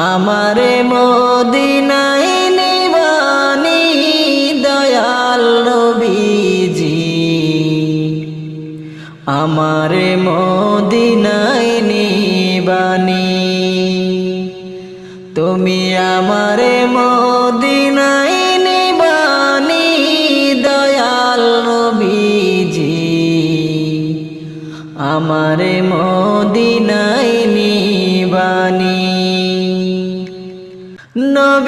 আমারে মদিনায় নিবানি দয়াল নবীজি, আমারে মদিনায় নিবানি। তুমি আমারে মদিনায় নিবানি দয়াল নবীজি, আমারে মদিনায় নিবানি। নবী